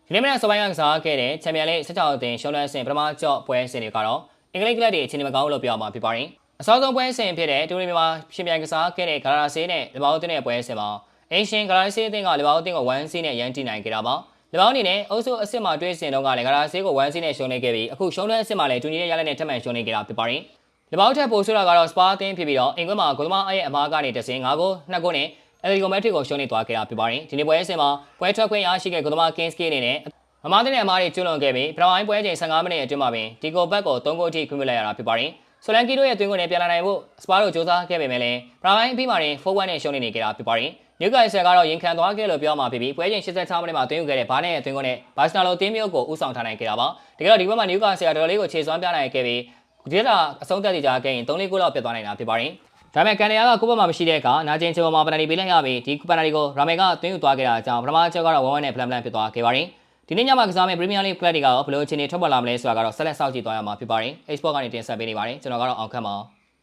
ဒီနေ့မနက်စောပိုင်းကစားခဲ့တဲ့ချန်ပီယံလိ16အသင်းရှုံးလွှမ်းစဉ်ပထမကြော့ပွဲစဉ်တွေကတော့အင်္ဂလိပ်ကလပ်တွေအချိန်မကောင်းလို့ပြောမှာဖြစ်ပါတယ်။အစောဆုံးပွဲစဉ်ဖြစ်တဲ့တူရီမြန်မာရှင်ပြိုင်ကစားခဲ့တဲ့ဂလာရာဆေးနဲ့လီဗာပူးအသင်းရဲ့ပွဲစဉ်မှာအင်ရှင်ဂလာရာဆေးအသင်းကလီဗာပူးအသင်းကို1-0နဲ့ရန်တီနိုင်ခဲ့တာပါ။လီဗာပူးအနေနဲ့အုပ်စုအဆင့်မှာတွေ့စဉ်တုန်းကလည်းဂလာရာဆေးကို1-0နဲ့ရှုံးနေခဲ့ပြီးအခုရှုံးလွှမ်းအဆင့်မှာလည်းတူညီတဲ့ရလဒ်နဲ့ထပ်မံရှုံးနေကြတာဖြစ်ပါတယ်။လီဗာပူးထက်ပိုဆိုးတာကတော့စပါအသင်းဖြစ်ပြီးတော့အင်ကွင်းမှာဂိုးသမားရဲ့အမားကနေတဆင်9ဂိုး2ဂိုးနဲ့အယ်လီဂိုမက်ထရစ်ကိုရှုံးနေသွားခဲ့တာဖြစ်ပါတယ်။ဒီနေ့ပွဲစဉ်မှာပွဲထွက်ခွင့်ရရှိခဲ့ဂိုးသမားကင်းစကီအနေနဲ့အမားတဲ့အမားတွေကျွလွန်ခဲ့ပြီးပထမပိုင်းပွဲချိန်15မိနစ်အတွင်းမှာပင်ဒီကိုဘက်ကို3ဂိုးထိခွင့်ပြုလိုက်ရတာဖြစ်ပါတယ်။ဆိုလန်ကီတို့ရဲ့သွင်းကိုလည်းပြန်လာနိုင်ဖို့စပါတို့စ조사ခဲ့ပေမဲ့လည်းပထမပိုင်းအပြီးမှာတင်4-1နဲ့ရှုံးနေခဲ့တာဖြစ်ပါတယ်။နျူကာဆယ်ကတော့ရင်ခံသွားခဲ့လို့ပြောမှာဖြစ်ပြီးပွဲချိန်86မိနစ်မှာသွင်းယူခဲ့တဲ့ဘားနဲ့သွင်းကိုနဲ့ဘာစနာလိုအသင်းမျိုးကိုဥဆောင်ထားနိုင်ခဲ့တာပါ။တကယ်တော့ဒီဘက်မှာနျူကာဆယ်ကတော်တော်လေးကိုခြေစွမ်းပြနိုင်ခဲ့ပြီးဒီတာအဆုံးသက်တည်ကြခဲ့ရင်3-4ဂိုးလောက်ပြတ်သွားနိုင်တာဖြစ်ပါတယ်။ဒါပေမဲ့ကန်နီယာကကိုယ့်ဘက်မှာမရှိတဲ့အခါနာကျင်ချောမှာပနတီပေးလိုက်ရပြီးဒီပနတီကိုရာမေကသွင်းယူသွားခဲ့တာကြောင့်ပထမချက်ကတော့1-1နဲ့ဖလန်ဖြစ်သွားခဲ့ပါတယ်။ဒီနေ့ညမှာကစားမယ့်ပရီးမီးယားလိဂ်ကလပ်တွေကတော့ဘယ်လိုအခြေအနေထွက်ပေါ်လာမလဲဆိုတာကတော့ဆက်လက်စောင့်ကြည့်သွားရမှာဖြစ်ပါတယ်။ Export ကနေတင်ဆက်ပေးနေပါတယ်ကျွန်တော်ကတော့အောင်ခန့်ပါ